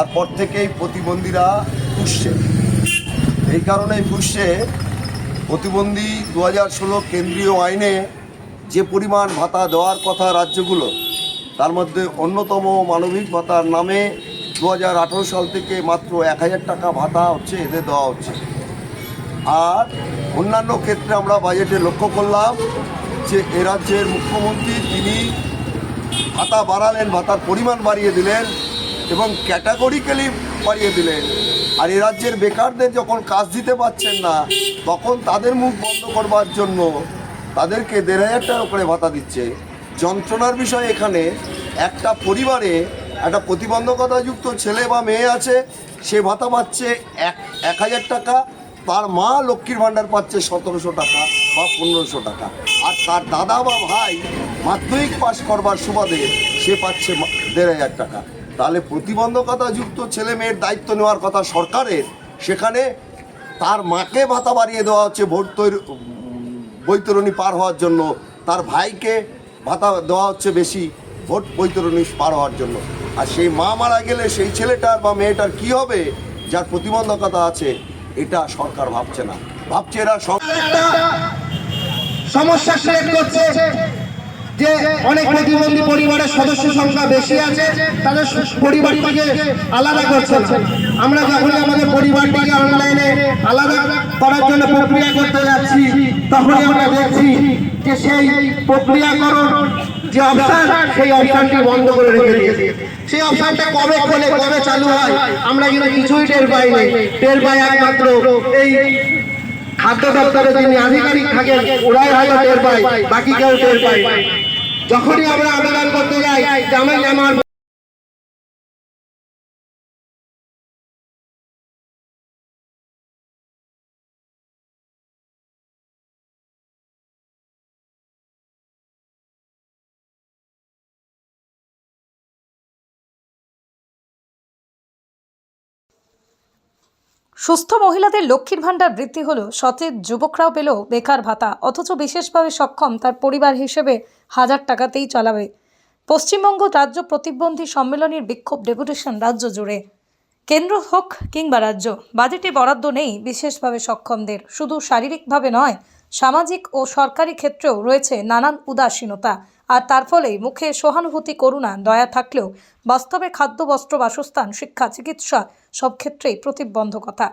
তারপর থেকেই প্রতিবন্ধীরা ফুসছে। এই কারণেই ফুসছে, প্রতিবন্ধী 2016 কেন্দ্রীয় আইনে যে পরিমাণ ভাতা দেওয়ার কথা রাজ্যগুলো, তার মধ্যে অন্যতম মানবিক ভাতার নামে 2018 সাল থেকে মাত্র 1000 টাকা ভাতা এদের দেওয়া হচ্ছে। আর অন্যান্য ক্ষেত্রে আমরা বাজেটে লক্ষ্য করলাম যে এ রাজ্যের মুখ্যমন্ত্রী তিনি ভাতা বাড়ালেন, ভাতার পরিমাণ বাড়িয়ে দিলেন এবং ক্যাটাগরিক্যালি বাড়িয়ে দিলেন। আর এ রাজ্যের বেকারদের যখন কাজ দিতে পারছেন না, তখন তাদের মুখ বন্ধ করবার জন্য তাদেরকে 1500 টাকা করে ভাতা দিচ্ছে। যন্ত্রণার বিষয় এখানে, একটা পরিবারে একটা প্রতিবন্ধকতাযুক্ত ছেলে বা মেয়ে আছে, সে ভাতা পাচ্ছে 1000 টাকা, তার মা লক্ষ্মীর ভাণ্ডার পাচ্ছে 1700 টাকা বা 1500 টাকা, আর তার দাদা বা ভাই মাধ্যমিক পাশ করবার সুবাদে সে পাচ্ছে 1500 টাকা। তাহলে প্রতিবন্ধকতাযুক্ত ছেলে মেয়ের দায়িত্ব নেওয়ার কথা সরকারের, সেখানে তার মাকে ভাতা বাড়িয়ে দেওয়া হচ্ছে বৈতরণী পার হওয়ার জন্য, তার ভাইকে ভাতা দেওয়া হচ্ছে বেশি বৈতরণী পার হওয়ার জন্য। আর সেই মা মারা গেলে সেই ছেলেটার বা মেয়েটার কি হবে যার প্রতিবন্ধকতা আছে, এটা সরকার ভাবছে না। ভাবছে এরা সমস্যা ক্রিয়েট করছে যে অনেক প্রতিবন্ধী পরিবারের সদস্য সংখ্যা বেশি আছে, তাদের পরিবারটিকে আলাদা করছে না। আমরা যখনই আমাদের পরিবারটিকে অনলাইনে আলাদা করার জন্য প্রক্রিয়া করতে যাচ্ছি, তখনই আমরা দেখছি যে সেই প্রক্রিয়াকরণ যে অপশন, সেই অপশনটি বন্ধ করে রেখে দিয়েছে। সেই অপশনটা কবে খোলে, কবে চালু হয়, আমরা কিন্তু কিছুই টের পাই নাই। টের পাই একমাত্র এই খাদ্য দপ্তরে যিনি আধিকারিক থাকেন, ওরাই হয়তো টের পায়, বাকি কেউ টের পায়। যখনই আমরা আবেদন করতে যাই যে আমার সুস্থ মহিলাদের লক্ষ্মীর ভাণ্ডার বৃদ্ধি হলো, সচেত যুবকরাও পেল বেকার ভাতা, অথচ বিশেষভাবে সক্ষম তার পরিবার হিসেবে 1000 টাকাতেই চালাবে। পশ্চিমবঙ্গ রাজ্য প্রতিবন্ধী সম্মেলনের বিক্ষোভ ডেপুটেশন রাজ্য জুড়ে। কেন্দ্র হোক কিংবা রাজ্য, বাজেটে বরাদ্দ নেই বিশেষভাবে সক্ষমদের। শুধু শারীরিকভাবে নয়, সামাজিক ও সরকারি ক্ষেত্রেও রয়েছে নানান উদাসীনতা। আর তার ফলেই মুখে সহানুভূতি, করুণা, দয়া থাকলেও বাস্তবে খাদ্য, বস্ত্র, বাসস্থান, শিক্ষা, চিকিৎসা সব ক্ষেত্রেই প্রতিবন্ধকতা।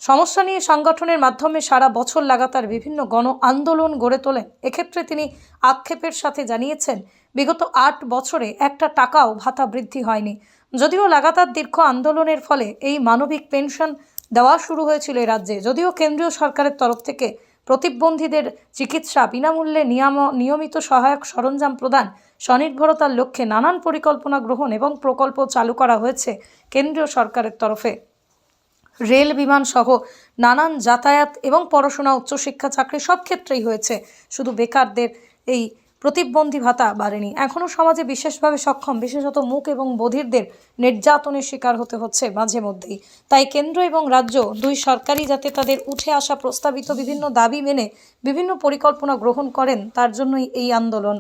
সমস্যা নিয়ে সংগঠনের মাধ্যমে সারা বছর লাগাতার বিভিন্ন গণ আন্দোলন গড়ে তোলেন। এক্ষেত্রে তিনি আক্ষেপের সাথে জানিয়েছেন, বিগত 8 বছরে একটা টাকাও ভাতা বৃদ্ধি হয়নি। যদিও লাগাতার দীর্ঘ আন্দোলনের ফলে এই মানবিক পেনশন দেওয়া শুরু হয়েছিল এই রাজ্যে, যদিও কেন্দ্রীয় সরকারের তরফ থেকে প্রতিবন্ধীদের চিকিৎসা বিনামূল্যে নিয়মিত সহায়ক সরঞ্জাম প্রদান, স্বনির্ভরতার লক্ষ্যে নানান পরিকল্পনা গ্রহণ এবং প্রকল্প চালু করা হয়েছে কেন্দ্রীয় সরকারের তরফে। রেল, বিমান সহ নানান যাতায়াত এবং পড়াশোনা, উচ্চশিক্ষা, চাকরি সব ক্ষেত্রেই হয়েছে। শুধু বেকারদের এই প্রতিবন্ধী ভাতা বাড়েনি। এখনও সমাজে বিশেষভাবে সক্ষম, বিশেষত মুখ এবং বধিরদের নির্যাতনের শিকার হতে হচ্ছে মাঝে মধ্যেই। তাই কেন্দ্র এবং রাজ্য দুই সরকারই যাতে তাদের উঠে আসা প্রস্তাবিত বিভিন্ন দাবি মেনে বিভিন্ন পরিকল্পনা গ্রহণ করেন, তার জন্যই এই আন্দোলন।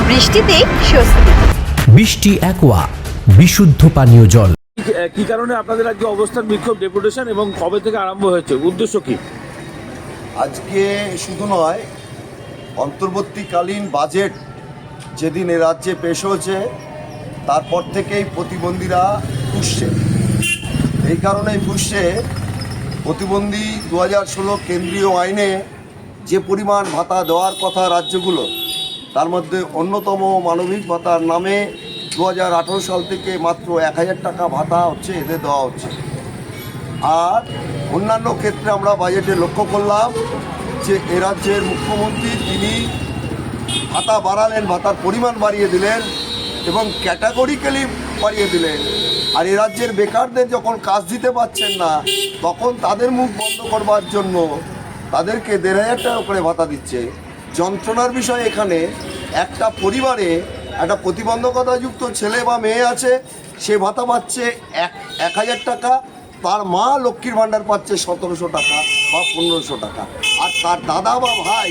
বৃষ্টিতে স্বস্তি। বৃষ্টি অ্যাকোয়া, বিশুদ্ধ পানীয় জল। কি কারণে আপনাদের আজকে অবস্থান, বিক্ষোভ, ডেপুটেশন এবং কবে থেকে আরম্ভ হয়েছে, উদ্দেশ্য কি? আজকে শুধু নয়, অন্তর্বর্তীকালীন বাজেট যেদিন এ রাজ্যে পেশ হয়েছে, তারপর থেকেই প্রতিবন্ধীরা ফুসছে। এই কারণেই ফুসছে, প্রতিবন্ধী 2016 কেন্দ্রীয় আইনে যে পরিমাণ ভাতা দেওয়ার কথা রাজ্যগুলো, তার মধ্যে অন্যতম মানবিক ভাতার নামে 2018 সাল থেকে মাত্র 1000 টাকা ভাতা এদের দেওয়া হচ্ছে। আর অন্যান্য ক্ষেত্রে আমরা বাজেটে লক্ষ্য করলাম যে এ রাজ্যের মুখ্যমন্ত্রী তিনি ভাতা বাড়ালেন, ভাতার পরিমাণ বাড়িয়ে দিলেন এবং ক্যাটাগরিক্যালি বাড়িয়ে দিলেন। আর এ রাজ্যের বেকারদের যখন কাজ দিতে পারছেন না, তখন তাদের মুখ বন্ধ করবার জন্য তাদেরকে 1500 টাকা করে ভাতা দিচ্ছে। যন্ত্রণার বিষয় এখানে, একটা পরিবারে একটা প্রতিবন্ধকতাযুক্ত ছেলে বা মেয়ে আছে, সে ভাতা পাচ্ছে 1000 টাকা, তার মা লক্ষ্মীর ভাণ্ডার পাচ্ছে 1700 টাকা বা 1500 টাকা, আর তার দাদা বা ভাই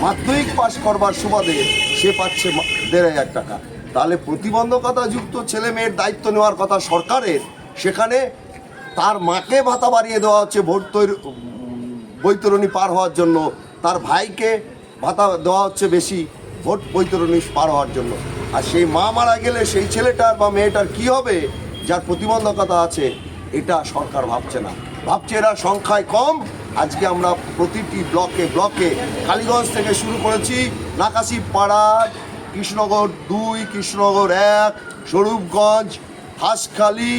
মাধ্যমিক পাস করবার সুবাদে সে পাচ্ছে 1500 টাকা। তাহলে প্রতিবন্ধকতাযুক্ত ছেলে মেয়ের দায়িত্ব নেওয়ার কথা সরকারের, সেখানে তার মাকে ভাতা বাড়িয়ে দেওয়া হচ্ছে বৈতরণী পার হওয়ার জন্য, তার ভাইকে ভাতা দেওয়া হচ্ছে বেশি বৈতরণী পার হওয়ার জন্য। আর সেই মা মারা গেলে সেই ছেলেটার বা মেয়েটার কি হবে যার প্রতিবন্ধকতা আছে, এটা সরকার ভাবছে না, ভাবছে এরা সংখ্যায় কম। আজকে আমরা প্রতিটি ব্লকে ব্লকে কালীগঞ্জ থেকে শুরু করেছি, নাকাশি পাড়া, কৃষ্ণনগর 2, কৃষ্ণনগর 1, স্বরূপগঞ্জ, হাঁসখালি,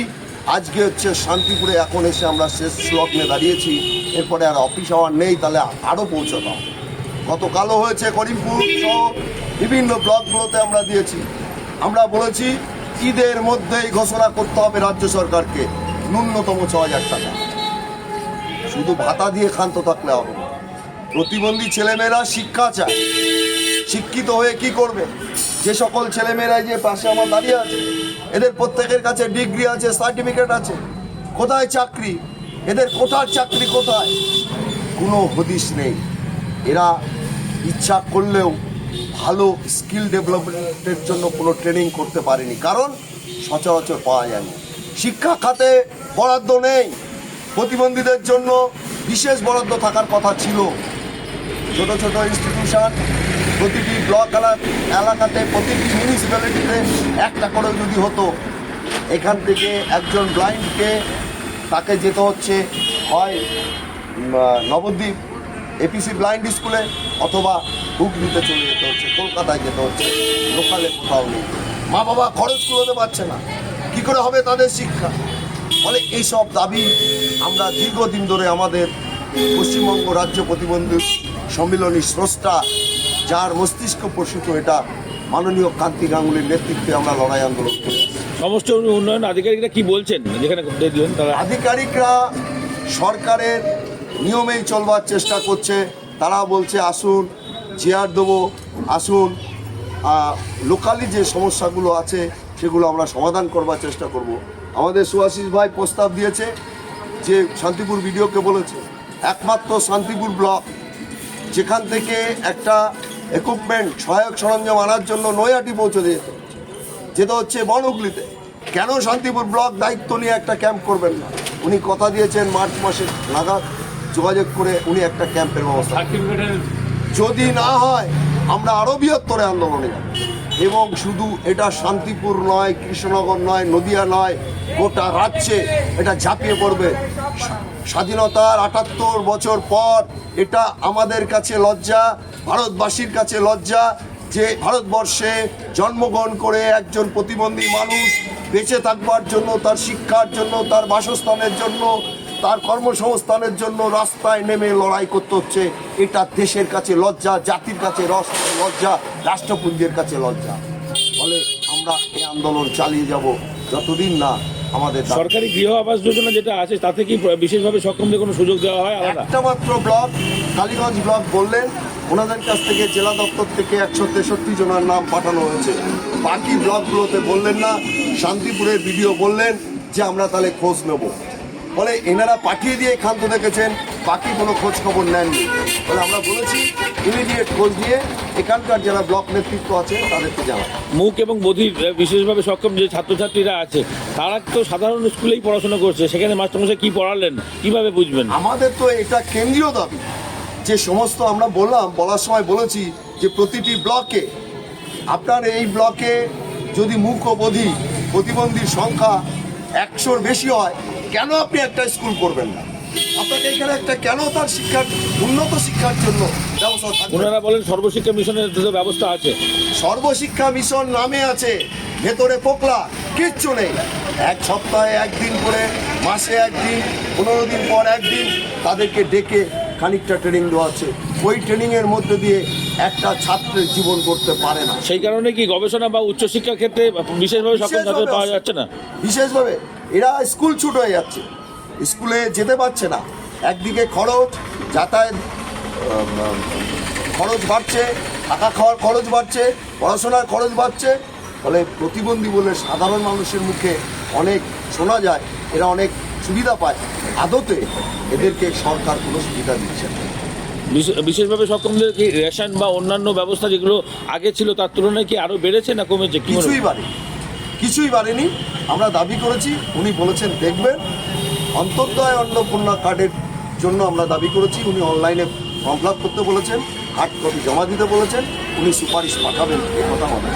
আজকে হচ্ছে শান্তিপুরে। এখন এসে আমরা শেষ লগ্নে দাঁড়িয়েছি, এরপরে আর অফিস আওয়ার নেই, তাহলে আরও পৌঁছতাম। গতকালও হয়েছে করিমপুর সহ বিভিন্ন ব্লকগুলোতে আমরা দিয়েছি। আমরা বলেছি ঈদের মধ্যেই ঘোষণা করতে হবে রাজ্য সরকারকে ন্যূনতম 6000 টাকা। শুধু ভাতা দিয়ে ক্ষান্ত থাকলে হবে না। প্রতিবন্ধী ছেলেমেয়েরা শিক্ষা চায়, শিক্ষিত হয়ে কি করবে? যে সকল ছেলেমেয়েরা যে পাশে আমার দাঁড়িয়ে আছে, এদের প্রত্যেকের কাছে ডিগ্রি আছে, সার্টিফিকেট আছে, কোথায় চাকরি? এদের কোথার চাকরি কোথায়? কোনো হদিশ নেই। এরা ইচ্ছা করলেও ভালো স্কিল ডেভেলপমেন্টের জন্য কোনো ট্রেনিং করতে পারেনি, কারণ সচরাচর পাওয়া যায়নি। শিক্ষা খাতে বরাদ্দ নেই। প্রতিবন্ধীদের জন্য বিশেষ বরাদ্দ থাকার কথা ছিল। ছোট ছোট ইনস্টিটিউশন প্রতিটি ব্লক এলাকাতে, প্রতিটি মিউনিসিপ্যালিটিতে একটা করে যদি হতো, এখান থেকে একজন ব্লাইন্ডকে তাকে যেতে হচ্ছে হয় নবদ্বীপ এপিসি ব্লাইন্ড স্কুলে, অথবা হুগলিতে চলে যেতে হচ্ছে, কলকাতায় যেতে হচ্ছে, লোকালে কোথাও নেই। মা বাবা খরচ করতে পারছে না, কী করে হবে তাদের শিক্ষা? ফলে এইসব দাবি আমরা দীর্ঘদিন ধরে আমাদের পশ্চিমবঙ্গ রাজ্য প্রতিবন্ধী সম্মিলনী স্রষ্টা, যার মস্তিষ্ক প্রসূত, এটা মাননীয় কান্তি গাঙ্গুলির নেতৃত্বে আমরা লড়াই আন্দোলন করি। সমস্ত উন্নয়ন আধিকারিকরা কি বলছেন যেখানে দেখলেন তারা? আধিকারিকরা সরকারের নিয়মেই চলবার চেষ্টা করছে। তারা বলছে আসুন, চেয়ার দেবো, আসুন, লোকালি যে সমস্যাগুলো আছে সেগুলো আমরা সমাধান করবার চেষ্টা করব। আমাদের সুভাষিস ভাই প্রস্তাব দিয়েছে যে শান্তিপুর বিডিওকে বলেছে একমাত্র শান্তিপুর ব্লক যেখান থেকে একটা ইকুইপমেন্ট সহায়ক সরঞ্জাম আনার জন্য নৈহাটি পৌঁছে যেতে হচ্ছে বনহুগলিতে। কেন শান্তিপুর ব্লক দায়িত্ব নিয়ে একটা ক্যাম্প করবেন না? উনি কথা দিয়েছেন মার্চ মাসে নাগাদ যোগাযোগ করে উনি একটা ক্যাম্পের ব্যবস্থা। যদি না হয় আমরা আরও বৃহত্তরে আন্দোলনে যাব, এবং শুধু এটা শান্তিপুর নয়, কৃষ্ণনগর নয়, নদিয়া নয়, গোটা রাজ্যে এটা ঝাঁপিয়ে পড়বে। স্বাধীনতার 78 বছর পর এটা আমাদের কাছে লজ্জা, ভারতবাসীর কাছে লজ্জা যে ভারতবর্ষে জন্মগ্রহণ করে একজন প্রতিবন্ধী মানুষ বেঁচে থাকবার জন্য, তার শিক্ষার জন্য, তার বাসস্থানের জন্য, তার কর্মসংস্থানের জন্য রাস্তায় নেমে লড়াই করতে হচ্ছে। এটা দেশের কাছে লজ্জা, জাতির কাছে লজ্জা, রাষ্ট্রপুঞ্জের কাছে লজ্জা। ফলে আমরা এই আন্দোলন চালিয়ে যাব যতদিন না আমাদের সরকারি গৃহ আবাস যোজনা যেটা আছে তাতে কি বিশেষভাবে সক্ষমদের কোনো সুযোগ দেওয়া হয় আলাদা? একটা মাত্র ব্লক কালীগঞ্জ ব্লক বললেন, ওনাদের কাছ থেকে জেলা দপ্তর থেকে 163 জনের নাম পাঠানো হয়েছে। বাকি ব্লকগুলোতে বললেন না। শান্তিপুরের বিডিও বললেন যে আমরা তাহলে খোঁজ নেব। ফলে এনারা পাঠিয়ে দিয়ে ক্ষান্ত দেখেছেন, বাকি কোনো খোঁজ খবর নেননি। ফলে আমরা বলেছি ইমিডিয়েট খোঁজ নিয়ে এখানকার যারা ব্লক নেতৃত্ব আছে তাদেরকে জানাবো। মুখ এবং বধির বিশেষভাবে সক্ষম যে ছাত্রছাত্রীরা আছে তারা তো সাধারণ স্কুলেই পড়াশোনা করছে, সেখানে মাস্টারমশাই কী পড়ালেন কীভাবে বুঝবেন? আমাদের তো এটা কেন্দ্রীয় দাবি যে সমস্ত আমরা বলার সময় বলেছি যে প্রতিটি ব্লকে, আপনার এই ব্লকে যদি মুখ ও বধির প্রতিবন্ধীর সংখ্যা 100-র বেশি হয়, কেন আপনি একটা স্কুল করবেন না? আপনাকে এখানে একটা কেন তার শিক্ষার উন্নত শিক্ষার জন্য ব্যবস্থা থাকবে? ওনারা বলেন সর্বশিক্ষা মিশনের ব্যবস্থা আছে। সর্বশিক্ষা মিশন নামে আছে, ভেতরে পোকলা, কিচ্ছু নেই। এক সপ্তাহে একদিন করে, মাসে একদিন, 15 দিন পর একদিন তাদেরকে ডেকে খানিকটা ট্রেনিং দেওয়া আছে। ওই ট্রেনিংয়ের মধ্যে দিয়ে একটা ছাত্রের জীবন করতে পারে না। সেই কারণে কি গবেষণা বা উচ্চশিক্ষার ক্ষেত্রে বিশেষভাবে সক্ষম ছাত্র পাওয়া যাচ্ছে না? বিশেষভাবে এরা স্কুল ছুট হয়ে যাচ্ছে, স্কুলে যেতে পারছে না। একদিকে খরচ, যাতায়াত খরচ বাড়ছে, থাকা খাওয়ার খরচ বাড়ছে, পড়াশোনার খরচ বাড়ছে। ফলে প্রতিবন্ধী বলে সাধারণ মানুষের মুখে অনেক শোনা যায়, এরা অনেক সুবিধা পায়, আদতে এদেরকে সরকার কোনো সুবিধা দিচ্ছে না। বিশেষভাবে সক্ষমদের কি রেশন বা অন্যান্য ব্যবস্থা যেগুলো আগে ছিল তার তুলনায় কি আরো বেড়েছে না কমেছে? কি মনে হয়? কিছুই বাড়েনি। আমরা দাবি করেছি, উনি বলেছেন দেখবেন। অন্তর্দয় অন্নপূর্ণা কার্ডের জন্য আমরা দাবি করেছি, উনি অনলাইনে ফর্ম ফিল আপ করতে বলেছেন, হার্ড কপি জমা দিতে বলেছেন, উনি সুপারিশ পাঠাবেন, এ কথা আমাদের।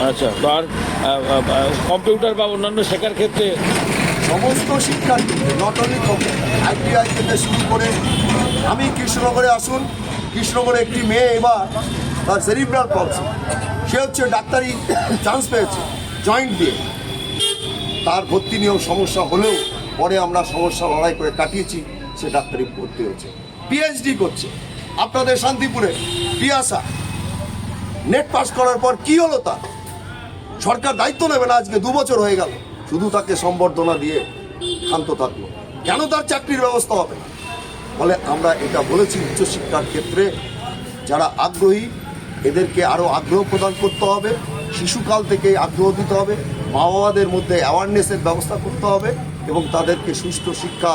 আচ্ছা, তো আর কম্পিউটার বা অন্যান্য শেখার ক্ষেত্রে সমস্ত শিক্ষার্থী, নট অনলি কম্পিউটার, ITI থেকে শুরু করে, আমি কৃষ্ণনগরে আসুন, কৃষ্ণনগরে একটি মেয়ে এবার তার সেরিব্রাল পলসি, সে হচ্ছে ডাক্তারি চান্স পেয়েছে জয়েন্ট দিয়ে, তার ভর্তি নিয়েও সমস্যা হলেও পরে আমরা সমস্যা লড়াই করে কাটিয়েছি, সে ডাক্তারি ভর্তি হয়েছে, PhD করছে আপনাদের শান্তিপুরে। পিয়াসা নেট পাস করার পর কি হলো তার? সরকার দায়িত্ব নেবে না? আজকে 2 বছর হয়ে গেল, শুধু তাকে সম্বর্ধনা দিয়ে ক্ষান্ত থাকলো। কেন তার চাকরির ব্যবস্থা হবে না? ফলে আমরা এটা বলেছি, উচ্চশিক্ষার ক্ষেত্রে যারা আগ্রহী এদেরকে আরও আগ্রহ প্রদান করতে হবে, শিশুকাল থেকে আগ্রহ দিতে হবে, মা বাবাদের মধ্যে অ্যাওয়ারনেসের ব্যবস্থা করতে হবে এবং তাদেরকে সুষ্ঠু শিক্ষা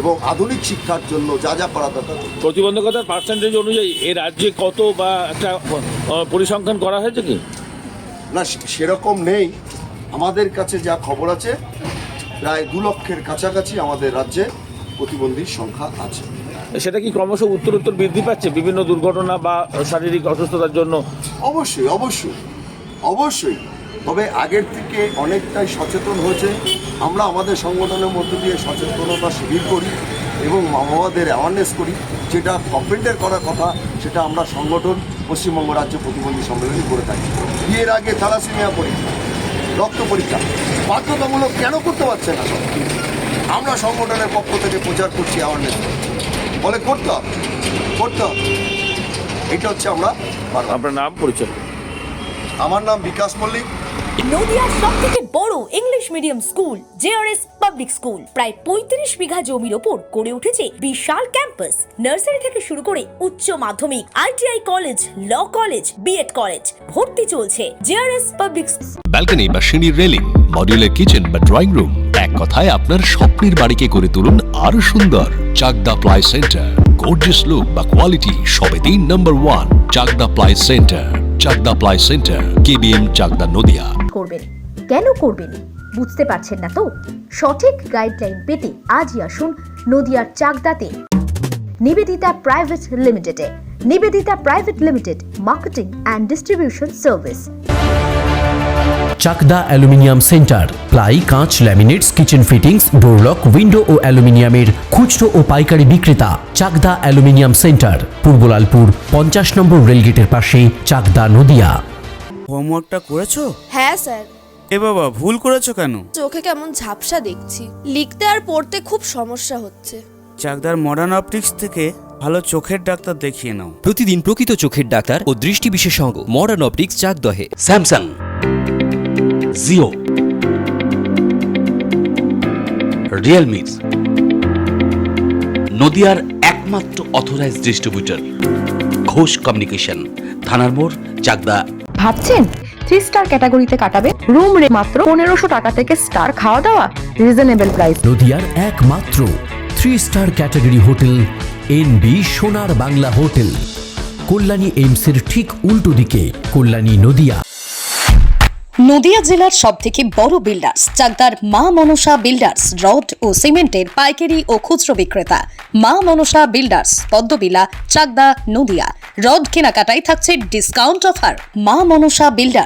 এবং আধুনিক শিক্ষার জন্য যা যা করা দরকার। প্রতিবন্ধকতার পার্সেন্টেজ অনুযায়ী এই রাজ্যে কত বা একটা পরিসংখ্যান করা হয়েছে কি? না, সেরকম নেই। আমাদের কাছে যা খবর আছে, প্রায় 2 লক্ষের কাছাকাছি আমাদের রাজ্যে প্রতিবন্ধীর সংখ্যা আছে। সেটা কি ক্রমশ উত্তরোত্তর বৃদ্ধি পাচ্ছে বিভিন্ন দুর্ঘটনা বা শারীরিক অসুস্থতার জন্য? অবশ্যই অবশ্যই অবশ্যই, তবে আগের থেকে অনেকটাই সচেতন হয়েছে। আমরা আমাদের সংগঠনের মধ্য দিয়ে সচেতনতা শিবির করি এবং মা বাবাদের অ্যাওয়ারনেস করি, যেটা গভর্নমেন্টের করার কথা সেটা আমরা সংগঠন পশ্চিমবঙ্গ রাজ্য প্রতিবন্ধী সম্মেলনী করে থাকি। বিয়ের আগে থ্যালাসেমিয়া পরীক্ষা, রক্ত পরীক্ষা বাধ্যতামূলক কেন করতে পারছে না? আমরা সংগঠনের পক্ষ থেকে প্রচার করছি, অ্যাওয়ারনেস বলে করতে হবে। এটা হচ্ছে আমরা। আপনার নাম, পরিচয়? আমার নাম বিকাশ মল্লিক। নদিয়ার সবথেকে বড় English medium school JRS public school প্রায় 35 বিঘা জমির ওপর গড়ে উঠেছে বিশাল ক্যাম্পাস। নার্সারি থেকে শুরু করে উচ্চ মাধ্যমিক, ITI college, law college, B Ed college, ভর্তি চলছে জেআরএস পাবলিক। ব্যালকনি বা সিঁড়ির রেলিং, মডিউলার কিচেন বা ড্রয়িং রুম, এক কথায় আপনার স্বপ্নের বাড়িকে করে তুলুন আরো সুন্দর। Chakdah ply centre, gorgeous look বা কোয়ালিটি সবে 3 নম্বর 1 Chakdah ply centre. Chakdah ply centre, KBM, Chakdah, Nadia. করবেন কেন করবেন বুঝতে পারছেন না তো? সঠিক গাইডলাইন পেতে আজই আসুন নদিয়ার চাকদাতে নিবেদিতা প্রাইভেট লিমিটেডে। Nivedita private limited, marketing and distribution service. Chakdaha aluminium centre, ply, কাঁচ, laminates, kitchen fittings, door lock, window ও অ্যালুমিনিয়ামের খুচরো ও পাইকারি বিক্রেতা। চাকদা অ্যালুমিনিয়াম সেন্টার, পূর্বলালপুর 50 নম্বর রেলগেটের পাশে, চাকদা, নদিয়া। হোমওয়ার্কটা করেছো? হ্যাঁ স্যার। এ বাবা, ভুল করেছো কেন? চোখে কেমন ঝাপসা দেখছি, লিখতে আর পড়তে খুব সমস্যা হচ্ছে। চাকদার মডার্ন অপটিক্স থেকে ভালো চোখের ডাক্তার দেখিয়ে নাও। প্রতিদিন প্রকৃত চোখের ডাক্তার ও দৃষ্টি বিশেষজ্ঞ মডার্ন অপটিক্স, চাকদহে। স্যামসাং, জিও, রিয়েলমি, নদিয়ার একমাত্র অথরাইজড ডিস্ট্রিবিউটর ঘোষ কমিউনিকেশন, থানার মোড়, চাকদা। ভাবছেন 3 স্টার ক্যাটাগরিতে কাটাবে? রুম রে মাত্র 1500 টাকা থেকে স্টার, খাওয়া দাওয়া রিজনেবল প্রাইস। নদিয়ার একমাত্র 3 স্টার ক্যাটাগরি হোটেল NB সোনার বাংলা হোটেল, কল্যাণী এইমসের ঠিক উল্টো দিকে, কল্যাণী, নদিয়া। নদিয়া জেলার সবথেকে বড় বিল্ডার্স চাকদার মা মনসা বিল্ডার্স, রড ও সিমেন্টের পাইকারি ও খুচরো বিক্রেতা। মা মনসা বিল্ডার্স, পদ্মবিলা, চাকদা, নদিয়া। রড কেনাকাটায় থাকছে ডিসকাউন্ট অফার। মা মনসা বিল্ডার্স।